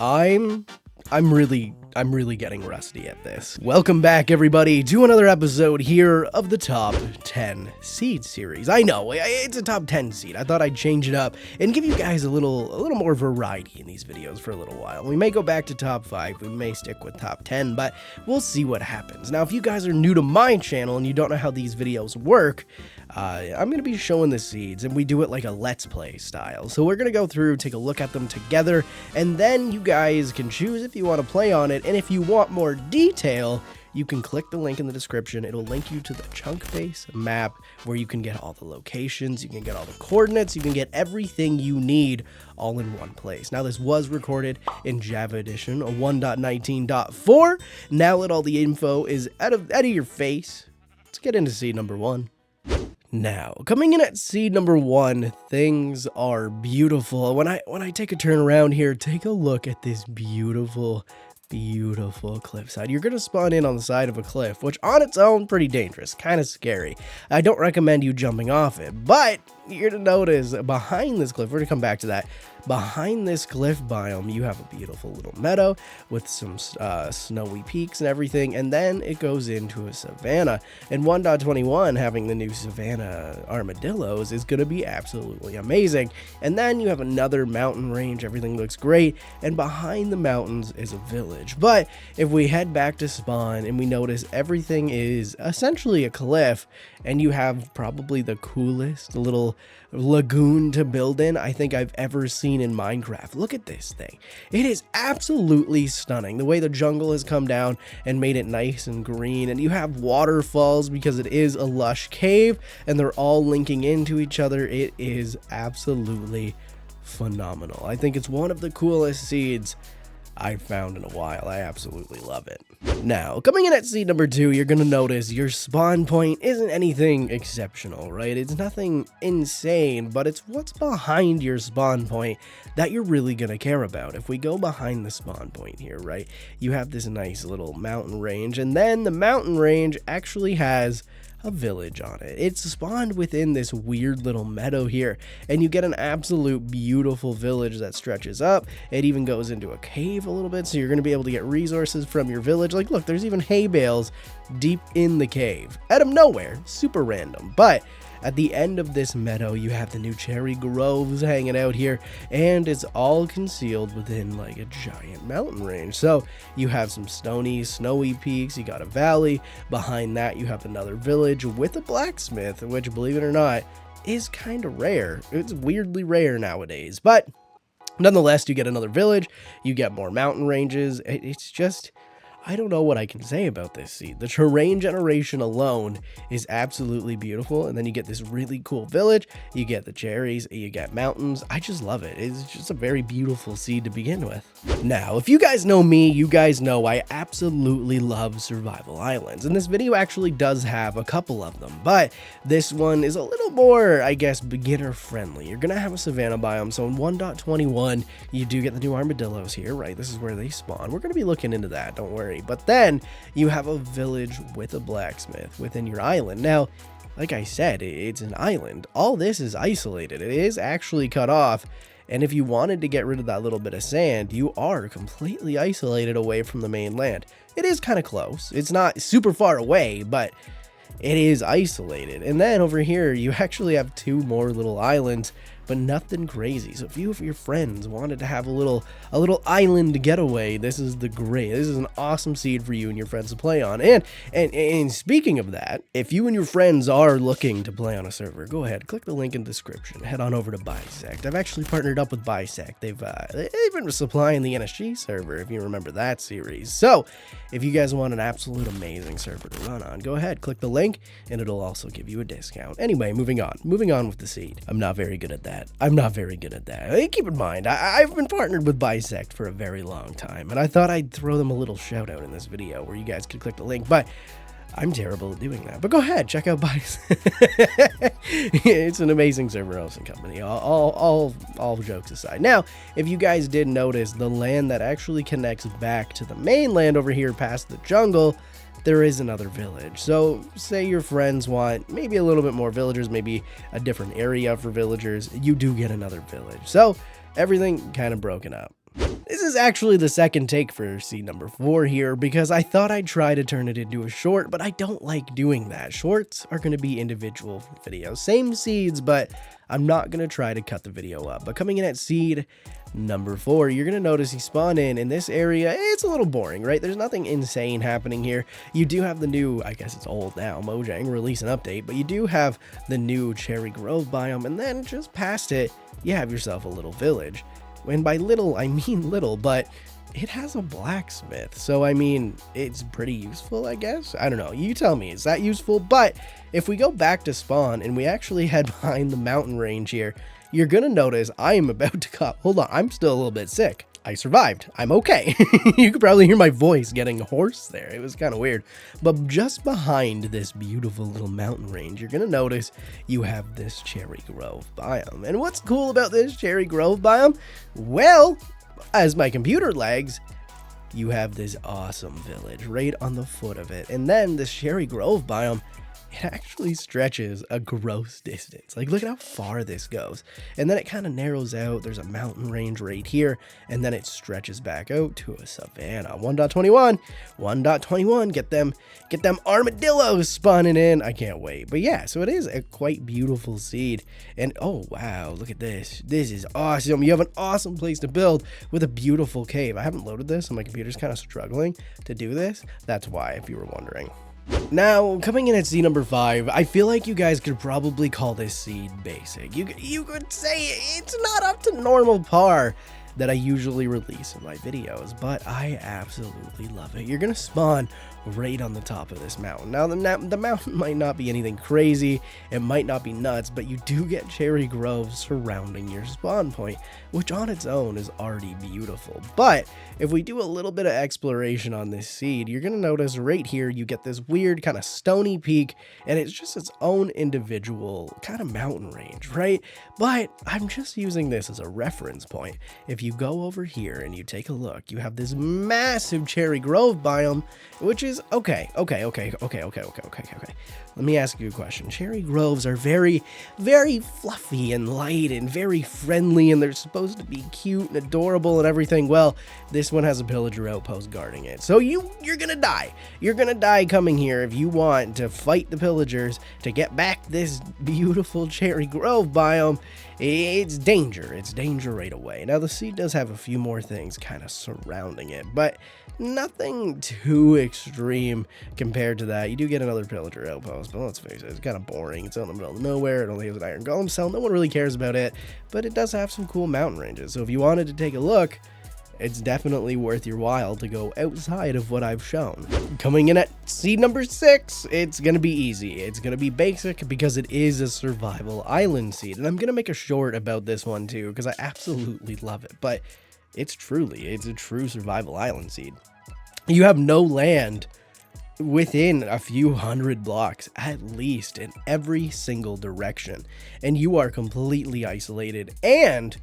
I'm really getting rusty at this. Welcome back, everybody, to another episode here of the Top 10 Seed series. I know, it's a Top 10 seed. I thought I'd change it up and give you guys a little more variety in these videos for a little while. We may go back to Top 5, we may stick with Top 10, but we'll see what happens. Now, if you guys are new to my channel and you don't know how these videos work, I'm going to be showing the seeds, and we do it like a Let's Play style. So we're going to go through, take a look at them together, and then you guys can choose if you want to play on it, and if you want more detail, you can click the link in the description. It'll link you to the chunk base map where you can get all the locations, you can get all the coordinates, you can get everything you need all in one place. Now, this was recorded in Java Edition 1.19.4. Now that all the info is out of your face, let's get into seed number 1. Now, coming in at seed number 1, things are beautiful. When I take a turn around here, take a look at this beautiful cliffside. You're going to spawn in on the side of a cliff, which on its own, pretty dangerous, kind of scary. I don't recommend you jumping off it, but you're going to notice behind this cliff, we're going to come back to that, behind this cliff biome, you have a beautiful little meadow with some snowy peaks and everything, and then it goes into a savanna. And 1.21, having the new savanna armadillos is going to be absolutely amazing. And then you have another mountain range, everything looks great, and behind the mountains is a village. But if we head back to spawn and we notice everything is essentially a cliff, and you have probably the coolest little lagoon to build in I think I've ever seen in Minecraft. Look at this thing. It is absolutely stunning. The way the jungle has come down and made it nice and green, and you have waterfalls because it is a lush cave and they're all linking into each other. It is absolutely phenomenal. I think it's one of the coolest seeds I've found in a while. I absolutely love it. Now, coming in at seed number 2, you're going to notice your spawn point isn't anything exceptional, right? It's nothing insane, but it's what's behind your spawn point that you're really going to care about. If we go behind the spawn point here, right, you have this nice little mountain range, and then the mountain range actually has a village on it. It's spawned within this weird little meadow here, and you get an absolute beautiful village that stretches up. It even goes into a cave a little bit, so you're going to be able to get resources from your village. Like, look, there's even hay bales deep in the cave out of nowhere, super random. But at the end of this meadow, you have the new cherry groves hanging out here, and it's all concealed within like a giant mountain range. So you have some stony, snowy peaks, you got a valley. Behind that, you have another village with a blacksmith, which, believe it or not, is kind of rare. It's weirdly rare nowadays, but nonetheless, you get another village, you get more mountain ranges. It's just, I don't know what I can say about this seed. The terrain generation alone is absolutely beautiful, and then you get this really cool village, you get the cherries, you get mountains. I just love it. It's just a very beautiful seed to begin with. Now, if you guys know me, you guys know I absolutely love survival islands, and this video actually does have a couple of them, but this one is a little more, I guess, beginner friendly. You're gonna have a savanna biome, so in 1.21, you do get the new armadillos here, right? This is where they spawn. We're gonna be looking into that, don't worry. But then you have a village with a blacksmith within your island. Now, like I said, it's an island. All this is isolated. It is actually cut off. And if you wanted to get rid of that little bit of sand, you are completely isolated away from the mainland. It is kind of close. It's not super far away, but it is isolated. And then over here, you actually have 2 more little islands, but nothing crazy. So if you of your friends wanted to have a little island getaway, this is an awesome seed for you and your friends to play on. And speaking of that, if you and your friends are looking to play on a server, go ahead, click the link in the description, head on over to Bisect. I've actually partnered up with Bisect. They've been supplying the NSG server, if you remember that series. So if you guys want an absolute amazing server to run on, go ahead, click the link, and it'll also give you a discount. Anyway, moving on with the seed. I'm not very good at that. Keep in mind, I've been partnered with Bisect for a very long time, and I thought I'd throw them a little shout out in this video where you guys could click the link, but I'm terrible at doing that. But go ahead, check out Bisect. It's an amazing server hosting company, all jokes aside. Now, if you guys did notice, the land that actually connects back to the mainland over here past the jungle, there is another village. So say your friends want maybe a little bit more villagers, maybe a different area for villagers, you do get another village. So everything kind of broken up. This is actually the second take for seed number 4 here, because I thought I'd try to turn it into a short, but I don't like doing that. Shorts are going to be individual videos, same seeds, but I'm not going to try to cut the video up. But coming in at seed number 4, you're going to notice you spawn in this area. It's a little boring, right? There's nothing insane happening here. You do have the new, I guess it's old now, Mojang release an update, but you do have the new Cherry Grove biome, and then just past it, you have yourself a little village. And by little, I mean little, but it has a blacksmith. So, I mean, it's pretty useful, I guess. I don't know. You tell me, is that useful? But if we go back to spawn and we actually head behind the mountain range here, you're going to notice I am about to cut. Hold on. I'm still a little bit sick. I survived. I'm okay. You could probably hear my voice getting hoarse there. It was kind of weird. But just behind this beautiful little mountain range, you're going to notice you have this Cherry Grove biome. And what's cool about this Cherry Grove biome? Well, as my computer lags, you have this awesome village right on the foot of it. And then this Cherry Grove biome, it actually stretches a gross distance. Like, look at how far this goes. And then it kind of narrows out. There's a mountain range right here. And then it stretches back out to a savanna. 1.21. 1.21. Get them armadillos spawning in. I can't wait. But yeah, so it is a quite beautiful seed. And oh, wow. Look at this. This is awesome. You have an awesome place to build with a beautiful cave. I haven't loaded this, so my computer's kind of struggling to do this. That's why, if you were wondering. Now, coming in at seed number 5, I feel like you guys could probably call this seed basic. You could say it's not up to normal par that I usually release in my videos, but I absolutely love it. You're going to spawn right on the top of this mountain. Now, the mountain might not be anything crazy, it might not be nuts, but you do get cherry groves surrounding your spawn point, which on its own is already beautiful. But if we do a little bit of exploration on this seed, you're going to notice right here you get this weird kind of stony peak, and it's just its own individual kind of mountain range, right? But I'm just using this as a reference point. If you go over here and you take a look, you have this massive cherry grove biome, which is okay. Let me ask you a question. Cherry groves are very, very fluffy and light and very friendly, and they're supposed to be cute and adorable and everything. Well, this one has a pillager outpost guarding it. So you're gonna die. You're gonna die coming here if you want to fight the pillagers to get back this beautiful cherry grove biome. It's danger. It's danger right away. Now, the seed does have a few more things kind of surrounding it, but nothing too extreme compared to that. You do get another pillager outpost, but let's face it, it's kind of boring. It's out in the middle of nowhere. It only has an iron golem cell. No one really cares about it, but it does have some cool mountain ranges. So if you wanted to take a look, it's definitely worth your while to go outside of what I've shown. Coming in at seed number 6, it's going to be easy. It's going to be basic because it is a survival island seed. And I'm going to make a short about this one too, because I absolutely love it. But it's a true survival island seed. You have no land within a few hundred blocks, at least, in every single direction. And you are completely isolated, and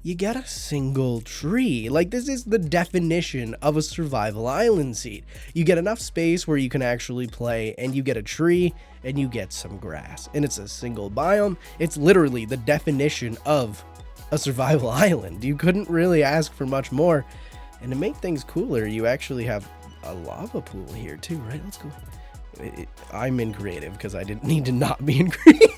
you get a single tree. Like, this is the definition of a survival island seed. You get enough space where you can actually play, and you get a tree, and you get some grass. And it's a single biome. It's literally the definition of a survival island. You couldn't really ask for much more. And to make things cooler, you actually have a lava pool here too, right? Let's go. I'm in creative because I didn't need to not be in creative.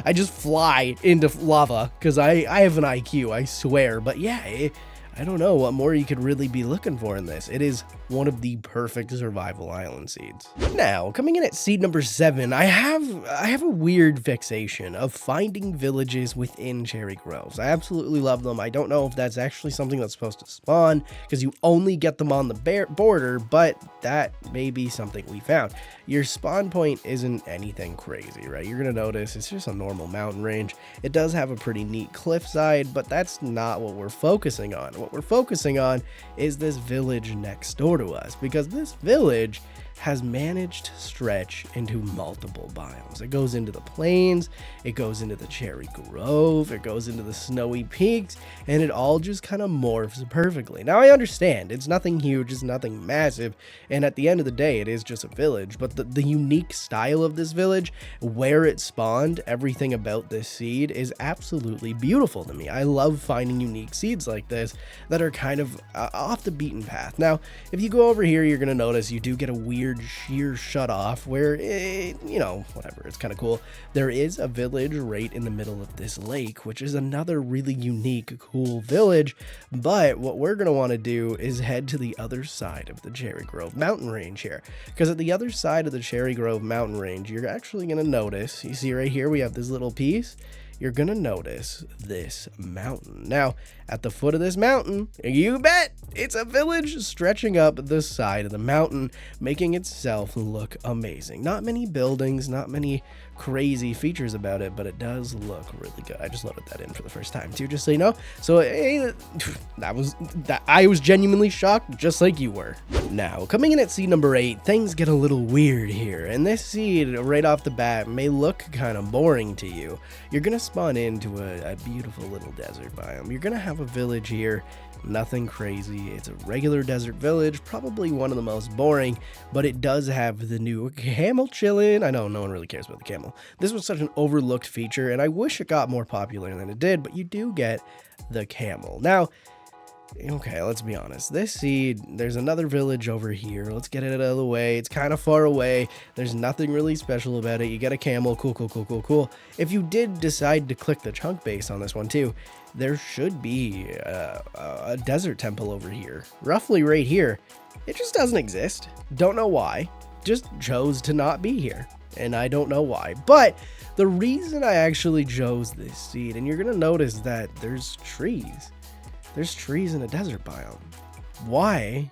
I just fly into lava because I have an IQ, I swear. But yeah, I don't know what more you could really be looking for in this. It is one of the perfect survival island seeds. Now, coming in at seed number 7, I have a weird fixation of finding villages within cherry groves. I absolutely love them. I don't know if that's actually something that's supposed to spawn because you only get them on the border, but that may be something we found. Your spawn point isn't anything crazy, right? You're gonna notice it's just a normal mountain range. It does have a pretty neat cliffside, but that's not what we're focusing on. What we're focusing on is this village next door to us, because this village has managed to stretch into multiple biomes. It goes into the plains, it goes into the cherry grove, it goes into the snowy peaks, and it all just kind of morphs perfectly. Now I understand, it's nothing huge, it's nothing massive, and at the end of the day, it is just a village, but the unique style of this village, where it spawned, everything about this seed is absolutely beautiful to me. I love finding unique seeds like this that are kind of off the beaten path. Now, if you go over here, you're going to notice you do get a weird sheer shut off where, you know, whatever, it's kind of cool. There is a village right in the middle of this lake, which is another really unique, cool village. But what we're going to want to do is head to the other side of the Cherry Grove mountain range here, because at the other side of the Cherry Grove mountain range, you're actually going to notice, you see right here, we have this little piece. You're gonna notice this mountain. Now, at the foot of this mountain, you bet, it's a village stretching up the side of the mountain, making itself look amazing. Not many buildings, not many crazy features about it, but it does look really good. I just loaded that in for the first time too, just so you know. So I was genuinely shocked, just like you were. Now, coming in at seed number 8, things get a little weird here, and this seed right off the bat may look kind of boring to you. You're gonna spawn into a beautiful little desert biome. You're gonna have a village here, nothing crazy. It's a regular desert village, probably one of the most boring, but it does have the new camel chillin'. I know no one really cares about the camel. This was such an overlooked feature, and I wish it got more popular than it did, but you do get the camel. Now, okay, let's be honest. This seed, there's another village over here. Let's get it out of the way. It's kind of far away. There's nothing really special about it. You get a camel. Cool, cool, cool, cool, cool. If you did decide to click the chunk base on this one too, there should be a desert temple over here. Roughly right here. It just doesn't exist. Don't know why. Just chose to not be here. And I don't know why. But the reason I actually chose this seed, and you're going to notice that there's trees. There's trees in a desert biome. Why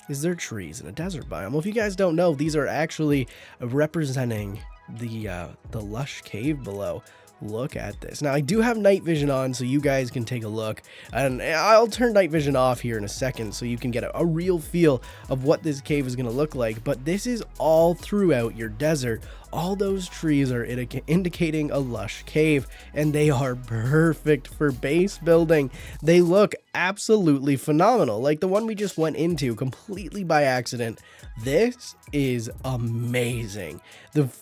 is there trees in a desert biome? Well, if you guys don't know, these are actually representing the lush cave below. Look at this. Now, I do have night vision on, so you guys can take a look. And I'll turn night vision off here in a second so you can get a real feel of what this cave is going to look like. But this is all throughout your desert. All those trees are indicating a lush cave, and they are perfect for base building. They look absolutely phenomenal, like the one we just went into completely by accident. This is amazing.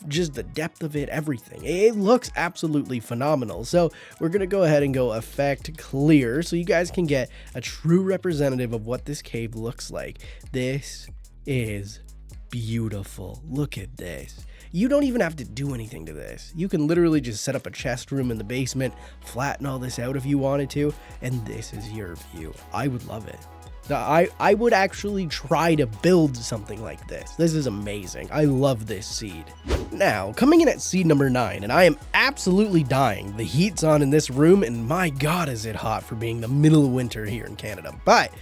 Just the depth of it, everything. It looks absolutely phenomenal. So we're going to go ahead and go effect clear so you guys can get a true representative of what this cave looks like. This is beautiful. Look at this. You don't even have to do anything to this. You can literally just set up a chest room in the basement, flatten all this out if you wanted to, and this is your view. I would love it. I would actually try to build something like this. This is amazing. I love this seed. Now, coming in at seed number 9, and I am absolutely dying. The heat's on in this room, and my God, is it hot for being the middle of winter here in Canada. But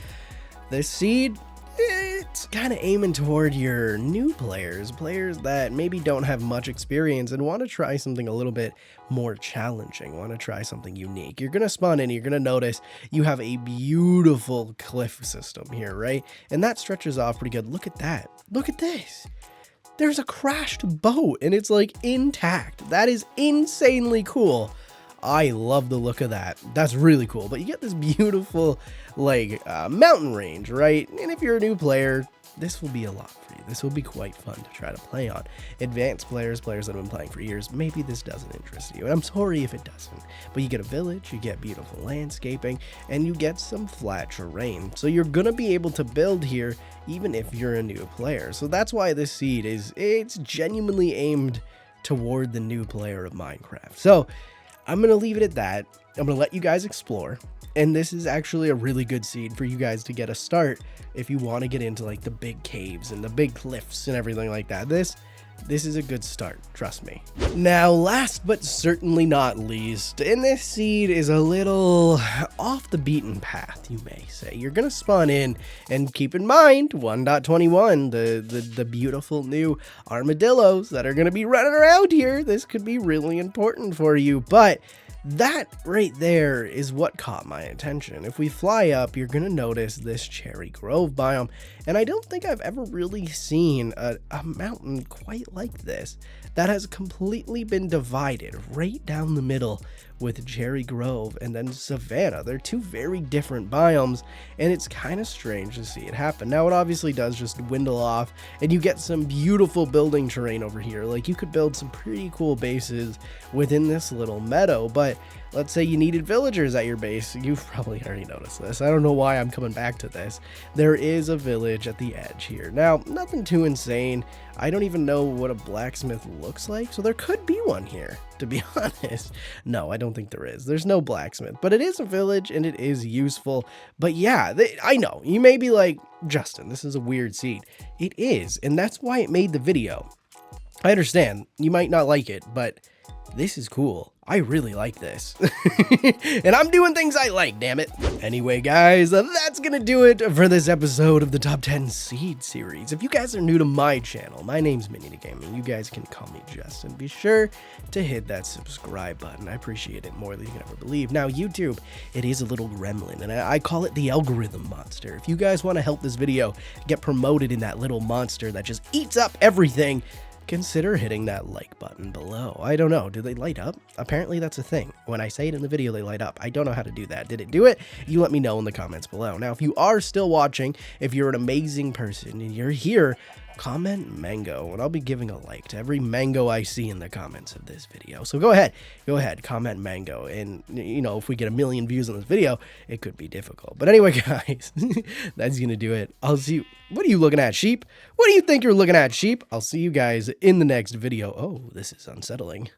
this seed, it's kind of aiming toward your new players that maybe don't have much experience and want to try something a little bit more challenging, want to try something unique. You're going to spawn in, you're going to notice you have a beautiful cliff system here, right? And that stretches off pretty good. Look at that. Look at this. There's a crashed boat and it's like intact. That is insanely cool. I love the look of that. That's really cool. But you get this beautiful like mountain range, right? And if you're a new player, this will be a lot for you. This will be quite fun to try to play on. Advanced players that have been playing for years, maybe this doesn't interest you. And I'm sorry if it doesn't. But you get a village, you get beautiful landscaping, and you get some flat terrain. So you're going to be able to build here even if you're a new player. So that's why this seed it's genuinely aimed toward the new player of Minecraft. So I'm going to leave it at that. I'm going to let you guys explore. And this is actually a really good seed for you guys to get a start if you want to get into like the big caves and the big cliffs and everything like that. This is a good start, trust me. Now, last but certainly not least, and this seed is a little off the beaten path, you may say. You're going to spawn in, and keep in mind, 1.21, the beautiful new armadillos that are going to be running around here. This could be really important for you, but That right there is what caught my attention. If we fly up, you're gonna notice this cherry grove biome, and I don't think I've ever really seen a mountain quite like this that has completely been divided right down the middle with cherry grove and then savanna. They're two very different biomes, and it's kind of strange to see it happen. Now it obviously does just dwindle off, and you get some beautiful building terrain over here. Like, you could build some pretty cool bases within this little meadow, but let's say you needed villagers at your base. You've probably already noticed this. I don't know why I'm coming back to this. There is a village at the edge here. Now, nothing too insane. I don't even know what a blacksmith looks like, so there could be one here, to be honest. No, I don't think there is. There's no blacksmith, but it is a village and it is useful. But yeah, I know. You may be like, Justin, this is a weird seed. It is, and that's why it made the video. I understand. You might not like it, but this is cool. I really like this. And I'm doing things I like, damn it. Anyway, guys, that's gonna do it for this episode of the Top 10 Seed series. If you guys are new to my channel, my name's Mini Gaming. You guys can call me Justin. Be sure to hit that subscribe button. I appreciate it more than you can ever believe. Now, YouTube, it is a little gremlin, and I call it the algorithm monster. If you guys want to help this video get promoted in that little monster that just eats up everything, consider hitting that like button below. I don't know, do they light up? Apparently that's a thing. When I say it in the video, they light up. I don't know how to do that. Did it do it? You let me know in the comments below. Now, if you are still watching, if you're an amazing person and you're here, comment mango, and I'll be giving a like to every mango I see in the comments of this video. So go ahead, comment mango, and you know, if we get 1 million views on this video, it could be difficult. But anyway, guys, that's gonna do it. I'll see you. What are you looking at, sheep? What do you think you're looking at, sheep? I'll see you guys in the next video. Oh, this is unsettling.